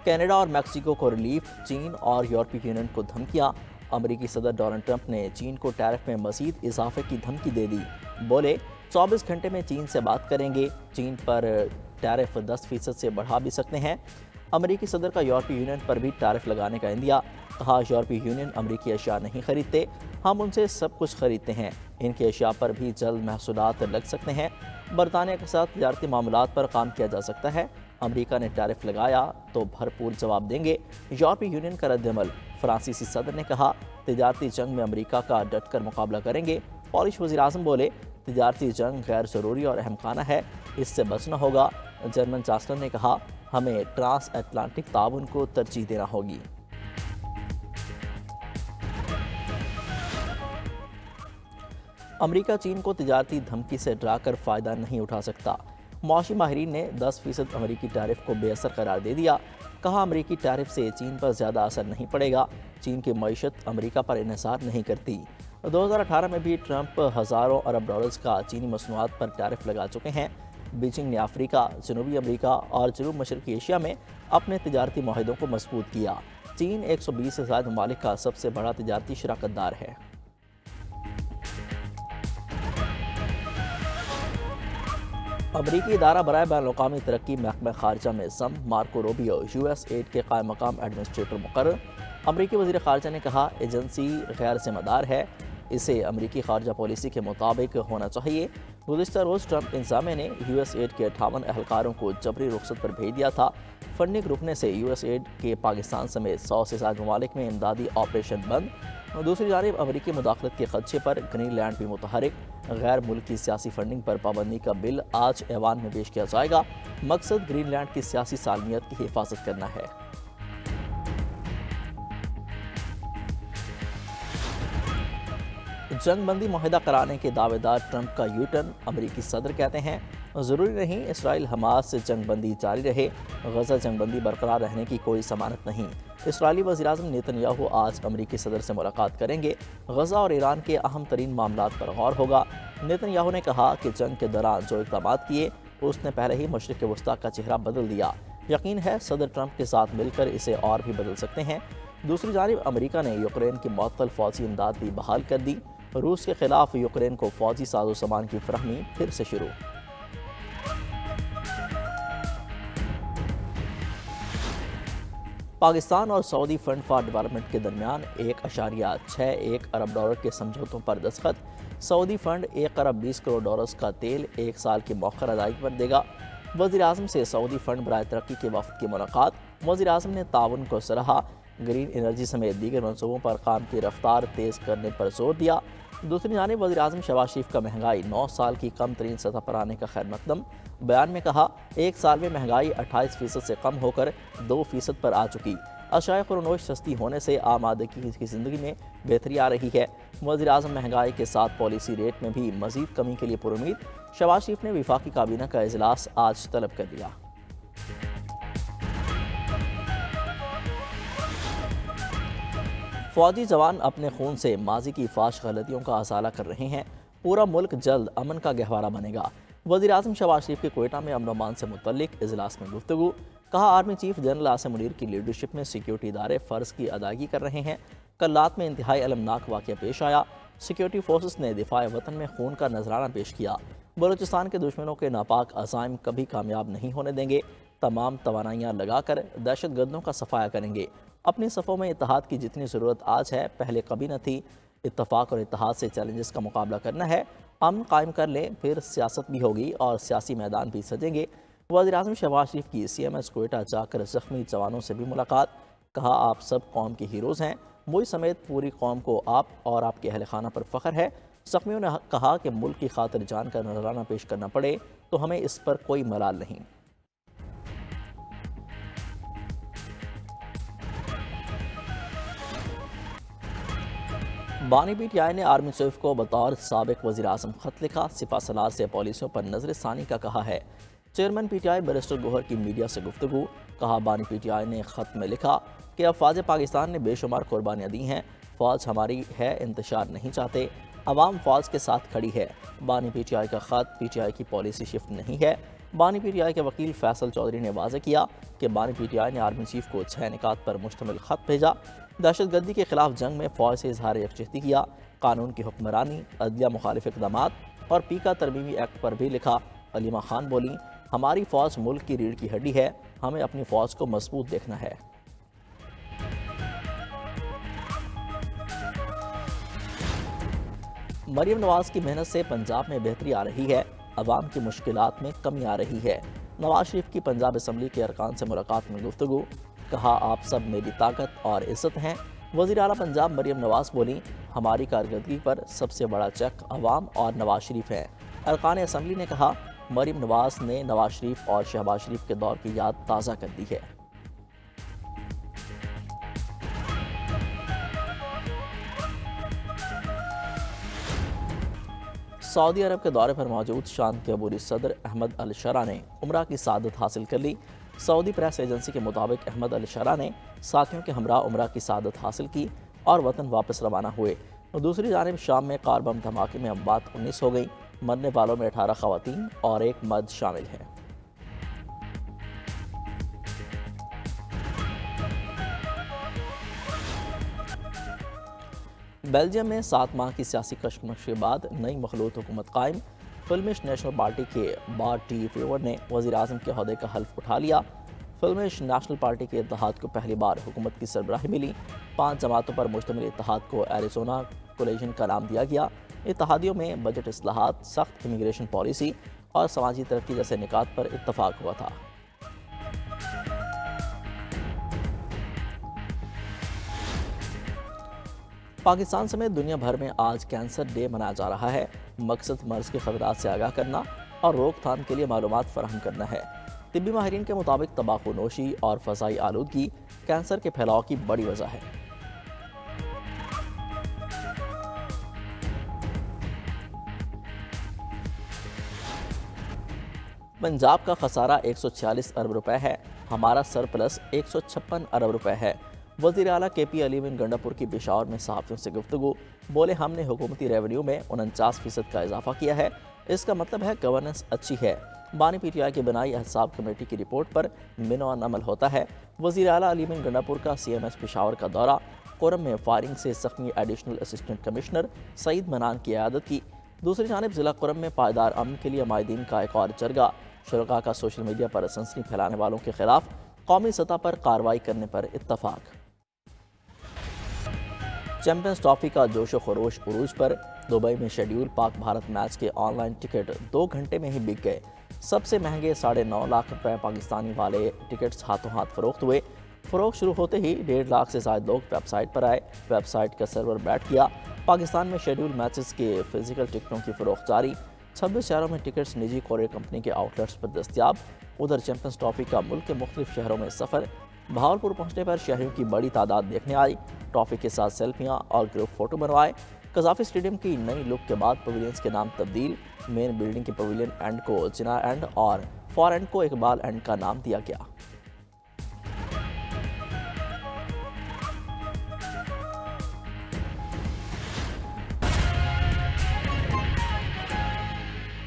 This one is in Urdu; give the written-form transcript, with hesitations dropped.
کینیڈا اور میکسیکو کو ریلیف، چین اور یورپی یونین کو دھمکیاں۔ امریکی صدر ڈونلڈ ٹرمپ نے چین کو ٹیرف میں مزید اضافے کی دھمکی دے دی۔ بولے 24 گھنٹے میں چین سے بات کریں گے، چین پر ٹیرف 10% سے بڑھا بھی سکتے ہیں۔ امریکی صدر کا یورپی یونین پر بھی ٹیرف لگانے کا عندیہ۔ کہا یورپی یونین امریکی اشیاء نہیں خریدتے، ہم ان سے سب کچھ خریدتے ہیں، ان کی اشیاء پر بھی جلد محصولات لگ سکتے ہیں۔ برطانیہ کے ساتھ تجارتی معاملات پر کام کیا جا سکتا ہے، امریکہ نے ٹیرف لگایا تو بھرپور جواب دیں گے، یورپی یونین کا رد عمل۔ فرانسیسی صدر نے کہا تجارتی جنگ میں امریکہ کا ڈٹ کر مقابلہ کریں گے۔ پولش وزیر اعظم بولے تجارتی جنگ غیر ضروری اور اہم خانہ ہے، اس سے بچنا ہوگا۔ جرمن چانسلر نے کہا ہمیں ٹرانس اٹلانٹک تعاون کو ترجیح دینا ہوگی۔ امریکہ چین کو تجارتی دھمکی سے ڈرا کر فائدہ نہیں اٹھا سکتا۔ معاشی ماہرین نے 10% امریکی ٹیرف کو بے اثر قرار دے دیا۔ کہا امریکی ٹیرف سے چین پر زیادہ اثر نہیں پڑے گا، چین کی معیشت امریکہ پر انحصار نہیں کرتی۔ 2018 میں بھی ٹرمپ ہزاروں ارب ڈالرز کا چینی مصنوعات پر ٹیرف لگا چکے ہیں۔ بیجنگ نے افریقہ، جنوبی امریکہ اور جنوب مشرقی ایشیا میں اپنے تجارتی معاہدوں کو مضبوط کیا۔ چین 120 سے زائد ممالک کا سب سے بڑا تجارتی شراکت دار ہے۔ امریکی ادارہ برائے بین الاقوامی ترقی محکمہ خارجہ میں ضم Marco Rubio U S aid کے قائم مقام ایڈمنسٹریٹر مقرر۔ امریکی وزیر خارجہ نے کہا ایجنسی غیر ذمہ دار ہے، اسے امریکی خارجہ پالیسی کے مطابق ہونا چاہیے۔ گزشتہ روز ٹرمپ انتظامیہ نے یو ایس ایڈ کے 58 اہلکاروں کو جبری رخصت پر بھیج دیا تھا۔ فنڈنگ رکنے سے یو ایس ایڈ کے پاکستان سمیت 100 سے زائد ممالک میں امدادی آپریشن بند۔ دوسری جانب امریکی مداخلت کے خدشے پر گرین لینڈ بھی متحرک۔ غیر ملکی سیاسی فنڈنگ پر پابندی کا بل آج ایوان میں پیش کیا جائے گا۔ مقصد گرین لینڈ کی سیاسی سالمیت کی حفاظت کرنا ہے۔ جنگ بندی معاہدہ کرانے کے دعوے دار ٹرمپ کا یو ٹرن۔ امریکی صدر کہتے ہیں ضروری نہیں اسرائیل حماس سے جنگ بندی جاری رہے، غزہ جنگ بندی برقرار رہنے کی کوئی ضمانت نہیں۔ اسرائیلی وزیر اعظم نیتن یاہو آج امریکی صدر سے ملاقات کریں گے، غزہ اور ایران کے اہم ترین معاملات پر غور ہوگا۔ نیتن یاہو نے کہا کہ جنگ کے دوران جو اقدامات کیے اس نے پہلے ہی مشرق وسطیٰ کا چہرہ بدل دیا، یقین ہے صدر ٹرمپ کے ساتھ مل کر اسے اور بھی بدل سکتے ہیں۔ دوسری جانب امریکہ نے یوکرین کی معطل فوجی امداد بھی بحال کر دی، روس کے خلاف یوکرین کو فوجی ساز و سامان کی فراہمی پھر سے شروع۔ پاکستان اور سعودی فنڈ فار ڈیولپمنٹ کے درمیان 1.61 ارب ڈالر کے سمجھوتوں پر دستخط۔ سعودی فنڈ 1 ارب 20 کروڑ ڈالرز کا تیل 1 سال کی مؤخر ادائیگی پر دے گا۔ وزیر اعظم سے سعودی فنڈ برائے ترقی کے وفد کی ملاقات۔ وزیر اعظم نے تعاون کو سراہا، گرین انرجی سمیت دیگر منصوبوں پر کام کی رفتار تیز کرنے پر زور دیا۔ دوسری جانب وزیر اعظم شہباز شریف کا مہنگائی 9 سال کی کم ترین سطح پر آنے کا خیر مقدم۔ بیان میں کہا 1 سال میں مہنگائی 28% سے کم ہو کر 2% پر آ چکی۔ اشیاء خورنوش سستی ہونے سے عام آدمی کی زندگی میں بہتری آ رہی ہے۔ وزیر اعظم مہنگائی کے ساتھ پالیسی ریٹ میں بھی مزید کمی کے لیے پرامید۔ شہباز شریف نے وفاقی کابینہ کا اجلاس آج طلب کر لیا۔ فوجی جوان اپنے خون سے ماضی کی فاش غلطیوں کا ازالہ کر رہے ہیں، پورا ملک جلد امن کا گہوارہ بنے گا۔ وزیر اعظم شہباز شریف کے کوئٹہ میں امن و امان سے متعلق اجلاس میں گفتگو۔ کہا army chief general Asim Munir کی لیڈرشپ میں سیکیورٹی ادارے فرض کی ادائیگی کر رہے ہیں۔ کل رات میں انتہائی المناک واقعہ پیش آیا، سیکیورٹی فورسز نے دفاع وطن میں خون کا نذرانہ پیش کیا۔ بلوچستان کے دشمنوں کے ناپاک عزائم کبھی کامیاب نہیں ہونے دیں گے، تمام توانائیاں لگا کر دہشت گردوں کا صفایا کریں گے۔ اپنی صفوں میں اتحاد کی جتنی ضرورت آج ہے پہلے کبھی نہ تھی۔ اتفاق اور اتحاد سے چیلنجز کا مقابلہ کرنا ہے، امن قائم کر لیں پھر سیاست بھی ہوگی اور سیاسی میدان بھی سجیں گے۔ وزیر اعظم شہباز شریف کی سی ایم ایس کوئٹہ جا کر زخمی جوانوں سے بھی ملاقات۔ کہا آپ سب قوم کی ہیروز ہیں، مجھ سمیت پوری قوم کو آپ اور آپ کے اہل خانہ پر فخر ہے۔ زخمیوں نے کہا کہ ملک کی خاطر جان کا نذرانہ پیش کرنا پڑے تو ہمیں اس پر کوئی ملال نہیں۔ بانی پی ٹی آئی نے آرمی چیف کو بطور سابق وزیر اعظم خط لکھا، سپہ سالار سے پالیسیوں پر نظر ثانی کا کہا ہے۔ Chairman P T I barrister Gohar کی میڈیا سے گفتگو۔ کہا بانی پی ٹی آئی نے خط میں لکھا کہ افواج پاکستان نے بے شمار قربانیاں دی ہیں، فوج ہماری ہے، انتشار نہیں چاہتے، عوام فوج کے ساتھ کھڑی ہے۔ بانی پی ٹی آئی کا خط پی ٹی آئی کی پالیسی شفٹ نہیں ہے۔ بانی پی ٹی آئی کے وکیل فیصل چودھری نے واضح کیا کہ بانی پی ٹی آئی نے آرمی چیف کو 6 نکات پر مشتمل خط بھیجا۔ دہشت گردی کے خلاف جنگ میں فوج سے اظہار یکجہتی کیا، قانون کی حکمرانی، عدلیہ مخالف اقدامات اور پیکا ترمیمی ایکٹ پر بھی لکھا۔ علیمہ خان بولی، ہماری فوج ملک کی ریڑھ کی ہڈی ہے، ہمیں اپنی فوج کو مضبوط دیکھنا ہے۔ مریم نواز کی محنت سے پنجاب میں بہتری آ رہی ہے، عوام کی مشکلات میں کمی آ رہی ہے۔ نواز شریف کی پنجاب اسمبلی کے ارکان سے ملاقات میں گفتگو، کہا آپ سب میری طاقت اور عزت ہیں۔ وزیر اعلیٰ پنجاب مریم نواز بولی، ہماری کارکردگی پر سب سے بڑا چیک عوام اور نواز شریف ہے۔ ارکان اسمبلی نے کہا، مریم نواز نے نواز شریف اور شہباز شریف کے دور کی یاد تازہ کر دی ہے۔ سعودی عرب کے دورے پر موجود شام کے عبوری صدر احمد الشرع نے عمرہ کی سعادت حاصل کر لی۔ سعودی پریس ایجنسی کے مطابق احمد الشرع نے ساتھیوں کے ہمراہ عمرہ کی سعادت حاصل کی اور وطن واپس روانہ ہوئے۔ دوسری جانب شام میں کار بم دھماکے میں اموات 19 ہو گئیں، مرنے والوں میں 18 خواتین اور ایک مرد شامل ہیں۔ بیلجیم میں 7 ماہ کی سیاسی کشمکش کے بعد نئی مخلوط حکومت قائم۔ فلمش نیشنل پارٹی کے بارٹ ڈی ویور نے وزیر اعظم کے عہدے کا حلف اٹھا لیا۔ فلمش نیشنل پارٹی کے اتحاد کو پہلی بار حکومت کی سربراہی ملی۔ 5 جماعتوں پر مشتمل اتحاد کو ایریزونا کولیشن کا نام دیا گیا۔ اتحادیوں میں بجٹ اصلاحات، سخت امیگریشن پالیسی اور سماجی ترقی جیسے نکات پر اتفاق ہوا تھا۔ پاکستان سمیت دنیا بھر میں آج کینسر ڈے منایا جا رہا ہے۔ مقصد مرض کے خطرات سے آگاہ کرنا اور روک تھام کے لیے معلومات فراہم کرنا ہے۔ طبی ماہرین کے مطابق تمباکو نوشی اور فضائی آلودگی کینسر کے پھیلاؤ کی بڑی وجہ ہے۔ پنجاب کا خسارہ 146 ارب روپے ہے، ہمارا سرپلس 156 ارب روپے ہے۔ وزیر اعلیٰ کے پی علیمن گنڈاپور کی پشاور میں صحافیوں سے گفتگو، بولے ہم نے حکومتی ریونیو میں 49% کا اضافہ کیا ہے، اس کا مطلب ہے گورننس اچھی ہے۔ بانی پی ٹی آئی کی بنائی احتساب کمیٹی کی رپورٹ پر منوان عمل ہوتا ہے۔ وزیر اعلیٰ علیمن گنڈاپور کا سی ایم ایس پشاور کا دورہ، قرم میں فائرنگ سے زخمی ایڈیشنل اسسٹنٹ کمشنر سعید منان کی عیادت کی۔ دوسری جانب ضلع قرم میں پائیدار امن کے لیے مائدین کا ایک اور جرگہ، شرکاء کا سوشل میڈیا پر سنسنی پھیلانے والوں کے خلاف قومی سطح پر کارروائی کرنے پر اتفاق۔ چیمپئنز ٹرافی کا جوش و خروش عروج پر، دبئی میں شیڈیول پاک بھارت میچ کے آن لائن ٹکٹ 2 گھنٹے میں ہی بک گئے۔ سب سے مہنگے 9.5 لاکھ روپے پاکستانی والے ٹکٹس ہاتھوں ہاتھ فروخت ہوئے۔ فروخت شروع ہوتے ہی 1.5 لاکھ سے زائد لوگ ویب سائٹ پر آئے۔ ویب سائٹ کا سرور بیٹھ گیا۔ پاکستان میں شیڈیول میچز کے فزیکل ٹکٹوں کی فروخت جاری۔ 26 شہروں میں ٹکٹس نجی کورئیر کمپنی کے آؤٹ لیٹس پر دستیاب۔ ادھر چیمپئنز ٹرافی کا ملک کے مختلف شہروں میں سفر، بہاولپور پہنچنے پر شہریوں کی بڑی تعداد دیکھنے آئی۔ ٹرافی کے ساتھ سیلفیاں اور گروپ فوٹو بنوائے۔ قذافی اسٹیڈیم کی نئی لک کے بعد پویلینز کے نام تبدیل، مین بلڈنگ کے پویلین اینڈ کو جناح اینڈ اور فار اینڈ کو اقبال اینڈ کا نام دیا گیا۔